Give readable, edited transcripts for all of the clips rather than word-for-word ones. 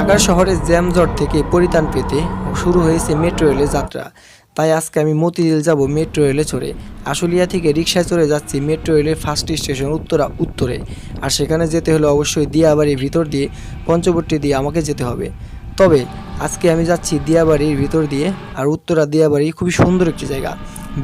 ঢাকা শহরের জ্যামজট থেকে পরিত্রাণ পেতে শুরু হয়েছে মেট্রো রেলের যাত্রা। তাই আজকে আমি মতিঝিল যাব মেট্রো রেলে চড়ে। আশুলিয়া থেকে রিকশায় চড়ে যাচ্ছি মেট্রো রেলের ফার্স্ট স্টেশন উত্তরে। আর সেখানে যেতে হলে অবশ্যই দিয়াবাড়ির ভিতর দিয়ে পঞ্চবট্টি দিয়ে আমাকে যেতে হবে। তবে আজকে আমি যাচ্ছি দিয়াবাড়ির ভিতর দিয়ে, আর উত্তরা দিয়াবাড়ি খুবই সুন্দর একটি জায়গা।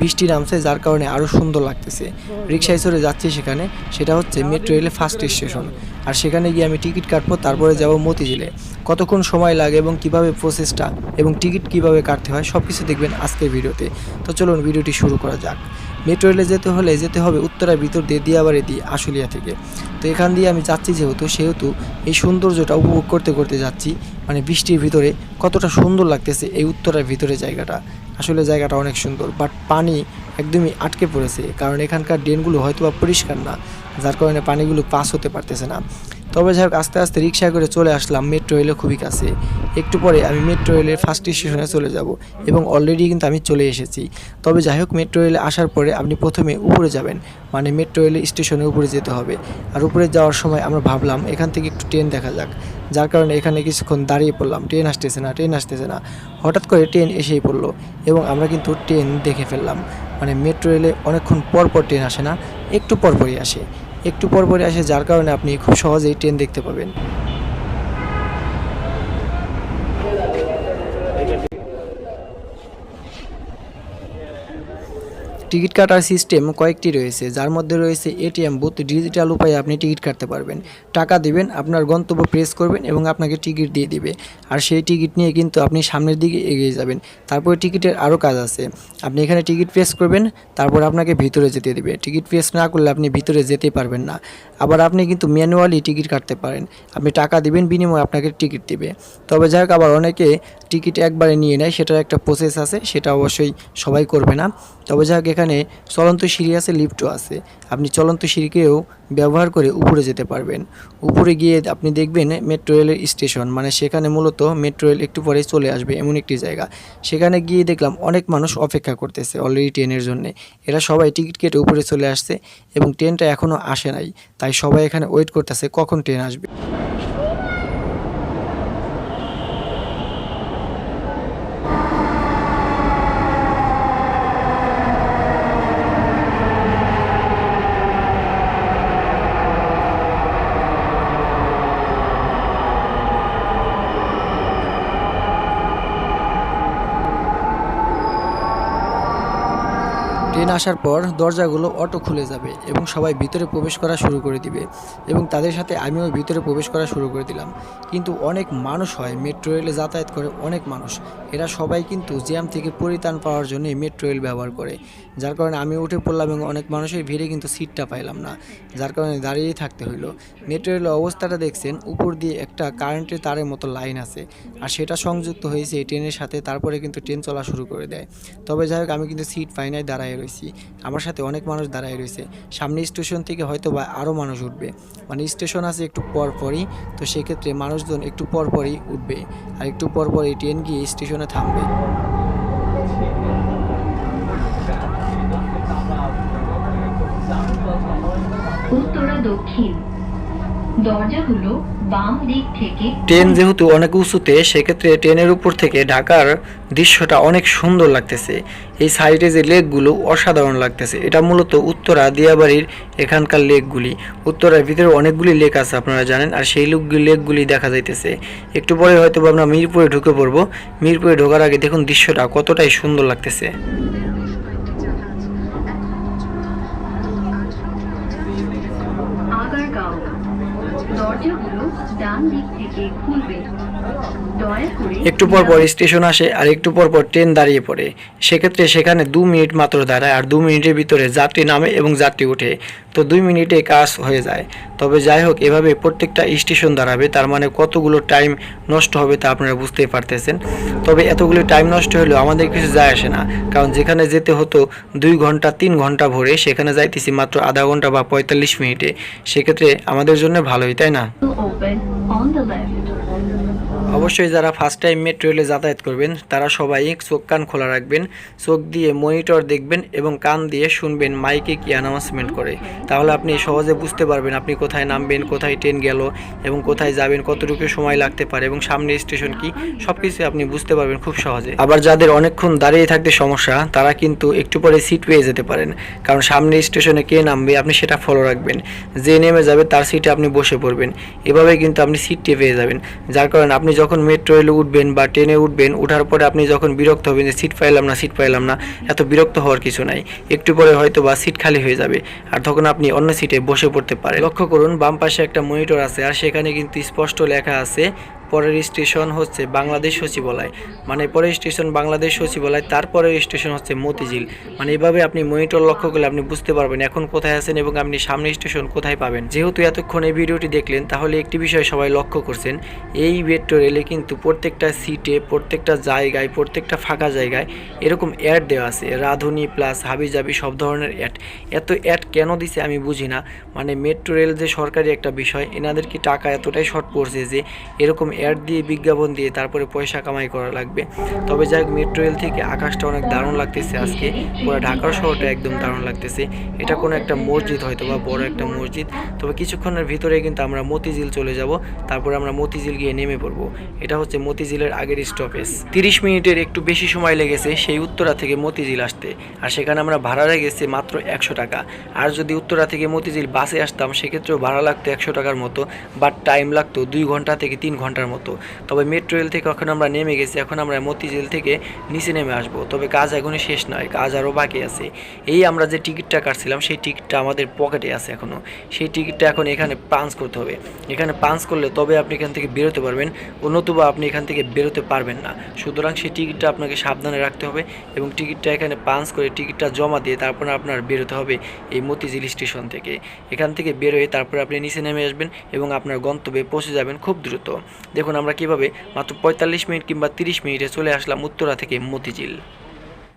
বৃষ্টি নামছে যার কারণে আরও সুন্দর লাগতেছে। রিকশায় চড়ে যাচ্ছি সেখানে, সেটা হচ্ছে মেট্রো রেলের ফার্স্ট স্টেশন। আর সেখানে গিয়ে আমি টিকিট কাটবো, তারপরে যাব মতিঝিলে। কতক্ষণ সময় লাগে এবং কিভাবে প্রসেসটা এবং টিকিট কিভাবে কাটতে হয় সব কিছু দেখবেন আজকের ভিডিওতে। তো চলুন ভিডিওটি শুরু করা যাক। মেট্রো রেলে যেতে হবে উত্তরার ভিতর দিয়ে দিয়াবাড়ি দিয়ে আশুলিয়া থেকে। তো এখান দিয়ে আমি যাচ্ছি সেহেতু এই সৌন্দর্যটা উপভোগ করতে যাচ্ছি। মানে বৃষ্টির ভিতরে কতটা সুন্দর লাগতেছে এই উত্তরার ভিতরে জায়গাটা। আসলে জায়গাটা অনেক সুন্দর, বাট পানি একদমই আটকে পড়েছে, কারণ এখানকার ড্রেনগুলো হয়তো বা পরিষ্কার না, যার কারণে পানিগুলো পাস হতে পারতেছে না। তবে যাই হোক, আস্তে আস্তে রিক্সা করে চলে আসলাম মেট্রো রেলের খুবই কাছে। একটু পরে আমি মেট্রো রেলের ফার্স্ট স্টেশনে চলে যাব এবং অলরেডি কিন্তু আমি চলে এসেছি। তবে যাই হোক, মেট্রো রেলে আসার পরে আপনি প্রথমে উপরে যাবেন, মানে মেট্রো রেলের স্টেশনের উপরে যেতে হবে। আর উপরে যাওয়ার সময় আমরা ভাবলাম এখান থেকে একটু ট্রেন দেখা যাক, যার কারণে এখানে কিছুক্ষণ দাঁড়িয়ে পড়লাম। ট্রেন আসতেছে না। হঠাৎ করে ট্রেন এসেই পড়লো এবং আমরা কিন্তু ট্রেন দেখে ফেললাম। মানে মেট্রো রেলে অনেকক্ষণ পর ট্রেন আসে না, একটু পরপরই আসে, যার কারণে আপনি খুব সহজেই ট্রেন দেখতে পাবেন। টিকিট কাটার সিস্টেম কয়েকটি রয়েছে, যার মধ্যে রয়েছে এটিএম বুথ। ডিজিটাল উপায়ে আপনি টিকিট কাটতে পারবেন। টাকা দিবেন, আপনার গন্তব্য প্রেস করবেন এবং আপনাকে টিকিট দিয়ে দিবে। আর সেই টিকিট নিয়ে কিন্তু আপনি সামনের দিকে এগিয়ে যাবেন। তারপরে টিকিটের আরও কাজ আছে। আপনি এখানে টিকিট প্রেস করবেন, তারপর আপনাকে ভিতরে যেতে দিবে। টিকিট প্রেস না করলে আপনি ভিতরে যেতে পারবেন না। আবার আপনি কিন্তু ম্যানুয়ালি টিকিট কাটতে পারেন। আপনি টাকা দিবেন, বিনিময়ে আপনাকে টিকিট দিবে। তবে যাই হোক, আবার অনেকে টিকিট একবারে নিয়ে নেয়, সেটার একটা প্রসেস আছে, সেটা অবশ্যই সবাই করবে না। তবে যাই হোক, এখানে চলন্ত সিঁড়ি আছে, লিফটও আছে। আপনি চলন্ত সিঁড়িকেও ব্যবহার করে উপরে যেতে পারবেন। উপরে গিয়ে আপনি দেখবেন মেট্রো রেলের স্টেশন, মানে সেখানে মূলত মেট্রো রেল একটু পরে চলে আসবে এমন একটি জায়গা। সেখানে গিয়ে দেখলাম অনেক মানুষ অপেক্ষা করতেছে অলরেডি ট্রেনের জন্য। এরা সবাই টিকিট কেটে উপরে চলে আসছে এবং ট্রেনটা এখনও আসে নাই, তাই সবাই এখানে ওয়েট করতেছে কখন ট্রেন আসবে। ট্রেন আসার পর দরজাগুলো অটো খুলে যাবে এবং সবাই ভিতরে প্রবেশ করা শুরু করে দিবে এবং তাদের সাথে আমিও ভিতরে প্রবেশ করা শুরু করে দিলাম। কিন্তু অনেক মানুষ হয়, মেট্রো রেলে যাতায়াত করে অনেক মানুষ। এরা সবাই কিন্তু জ্যাম থেকে পরিত্রাণ পাওয়ার জন্য মেট্রো রেল ব্যবহার করে, যার কারণে আমি উঠে পড়লাম এবং অনেক মানুষের ভিড়ে কিন্তু সিটটা পাইলাম না, যার কারণে দাঁড়িয়েই থাকতে হইলো। মেট্রো রেলের অবস্থাটা দেখছেন, উপর দিয়ে একটা কারেন্টের তারের মতো লাইন আছে, আর সেটা সংযুক্ত হয়েছে এই ট্রেনের সাথে। তারপরে কিন্তু ট্রেন চলা শুরু করে দেয়। তবে যাই হোক, আমি কিন্তু সিট পাই নাই, দাঁড়ায় রয়েছি। আমার সাথে অনেক মানুষ দাঁড়ায় রয়েছে। সামনে স্টেশন থেকে হয়তো বা আরও মানুষ উঠবে, মানে স্টেশন আছে একটু পরপরই, তো সেক্ষেত্রে মানুষজন একটু পরপরই উঠবে, আর একটু পরপরই ট্রেন গিয়ে স্টেশনে থামবে। উত্তরা দক্ষিণ দরজাগুলো বাম দিক থেকে। ট্রেন যেহেতু অনেক উঁচুতে, সেক্ষেত্রে ট্রেনের উপর থেকে ঢাকার দৃশ্যটা অনেক সুন্দর লাগতেছে। এই সাইডে যে লেকগুলো অসাধারণ লাগতেছে। এটা মূলত উত্তরা দিয়াবাড়ির এখানকার লেকগুলি। উত্তরার ভিতরে অনেকগুলি লেক আছে আপনারা জানেন, আর সেই লেকগুলি দেখা যাইতেছে। একটু পরে হয়তো আমরা মিরপুরে ঢুকে পড়বো। মিরপুরে ঢোকার আগে দেখুন দৃশ্যটা কতটাই সুন্দর লাগতেছে। দরজাগুলো ডান দিক থেকে খুলবে। একটু পর পর স্টেশন আসে আর একটু পর পর ট্রেন দাঁড়িয়ে পড়ে। সেক্ষেত্রে সেখানে 2 মিনিট মাত্র দাঁড়ায়, আর 2 মিনিটের ভিতরে যাত্রী নামে এবং যাত্রী ওঠে। তো 2 মিনিটে কাজ হয়ে যায়। তবে যাই হোক, এভাবে প্রত্যেকটা স্টেশন দাঁড়াবে, তার মানে কতগুলো টাইম নষ্ট হবে তা আপনারা বুঝতেই পারতেছেন। তবে এতগুলো টাইম নষ্ট হলেও আমাদের কিছু যায় আসে না, কারণ যেখানে যেতে হতো 2 ঘন্টা 3 ঘন্টা ভরে, সেখানে যাইতেছি মাত্র আধা ঘন্টা বা 45 মিনিটে। সেক্ষেত্রে আমাদের জন্য ভালোই, তাই না? অবশ্যই যারা ফার্স্ট টাইম মেট্রো রেলে যাতায়াত করবেন তারা সবাই চোখ কান খোলা রাখবেন, চোখ দিয়ে মনিটর দেখবেন এবং কান দিয়ে শুনবেন মাইকে কি অ্যানাউন্সমেন্ট করে। তাহলে আপনি সহজে বুঝতে পারবেন আপনি কোথায় নামবেন, কোথায় ট্রেন গেল এবং কোথায় যাবেন, কতটুকু সময় লাগতে পারে এবং সামনের স্টেশন কি, সব কিছু আপনি বুঝতে পারবেন খুব সহজে। আবার যাদের অনেকক্ষণ দাঁড়িয়ে থাকতে সমস্যা তারা কিন্তু একটু পরে সিট পেয়ে যেতে পারেন, কারণ সামনের স্টেশনে কে নামবে আপনি সেটা ফলো রাখবেন, যে নেমে যাবে তার সিটে আপনি বসে পড়বেন। এভাবে কিন্তু আপনি সিটটি পেয়ে যাবেন, যার কারণে আপনি যখন মেট্রো রেলে উঠবেন বা ট্রেনে উঠবেন, ওঠার পরে আপনি যখন বিরক্ত হবেন যে সিট পাইলাম না, এত বিরক্ত হওয়ার কিছু নাই। একটু পরে হয়তো বা সিট খালি হয়ে যাবে আর তখন আপনি অন্য সিটে বসে পড়তে পারেন। লক্ষ্য করুন বাম পাশে একটা মনিটর আছে আর সেখানে কিন্তু স্পষ্ট লেখা আছে পরের স্টেশন হচ্ছে বাংলাদেশ সচিবালয়, মানে পরের স্টেশন বাংলাদেশ সচিবালয়, তারপরের স্টেশন হচ্ছে মতিঝিল। মানে এভাবে আপনি মনিটর লক্ষ্য করলে আপনি বুঝতে পারবেন এখন কোথায় আছেন এবং আপনি সামনের স্টেশন কোথায় পাবেন। যেহেতু এতক্ষণ এই ভিডিওটি দেখলেন তাহলে একটি বিষয় সবাই লক্ষ্য করছেন, এই মেট্রো রেলে কিন্তু প্রত্যেকটা সিটে, প্রত্যেকটা জায়গায়, প্রত্যেকটা ফাঁকা জায়গায় এরকম অ্যাড দেওয়া আছে, রাঁধুনি প্লাস হাবিজাবি সব ধরনের অ্যাড। এত অ্যাড কেন দিছে আমি বুঝি না, মানে মেট্রো রেল যে সরকারি একটা বিষয়, এনাদের কি টাকা এতটাই শর্ট পড়ছে যে এরকম অ্যাড দিয়ে বিজ্ঞাপন দিয়ে তারপরে পয়সা কামাই করা লাগবে। তবে যাই হোক মেট্রো রেল থেকে আকাশটা অনেক দারুণ লাগতেছে আজকে, পুরো ঢাকার শহরটা একদম দারুণ লাগতেছে। এটা কোনো একটা মসজিদ হয়তো বা বড় একটা মসজিদ। তবে কিছুক্ষণের ভিতরে কিন্তু আমরা মতিঝিল চলে যাব, তারপরে আমরা মতিঝিল গিয়ে নেমে পড়বো। এটা হচ্ছে মতিঝিলের আগের স্টপেজ। 30 মিনিটের একটু বেশি সময় লেগেছে সেই উত্তরা থেকে মতিঝিল আসতে, আর সেখানে আমরা ভাড়া লেগেছে মাত্র 100 টাকা। আর যদি উত্তরা থেকে মতিঝিল বাসে আসতাম সেক্ষেত্রেও ভাড়া লাগতো 100 টাকার মতো, বাট টাইম লাগতো 2 ঘন্টা থেকে 3 ঘন্টার মতো। তবে মেট্রো রেল থেকে এখন আমরা নেমে গেছি, এখন আমরা মতিঝিল থেকে নিচে নেমে আসবো। তবে কাজ এখনই শেষ নয়, কাজ আরও বাকি আছে। এই আমরা যে টিকিটটা কাটছিলাম সেই টিকিটটা আমাদের পকেটে আছে এখনও, সেই টিকিটটা এখন এখানে পাঞ্চ করতে হবে। এখানে পাঞ্চ করলে তবে আপনি এখান থেকে বেরোতে পারবেন, নতুবা আপনি এখান থেকে বেরোতে পারবেন না। সুতরাং সেই টিকিটটা আপনাকে সাবধানে রাখতে হবে এবং টিকিটটা এখানে পাঞ্চ করে টিকিটটা জমা দিয়ে তারপর আপনার বেরোতে হবে এই মতিঝিল স্টেশন থেকে। এখান থেকে বেরোয় তারপর আপনি নিচে নেমে আসবেন এবং আপনার গন্তব্যে পৌঁছে যাবেন খুব দ্রুত। দেখুন আমরা কীভাবে মাত্র 45 মিনিট কিংবা 30 মিনিটে চলে আসলাম উত্তরা থেকে মতিঝিল।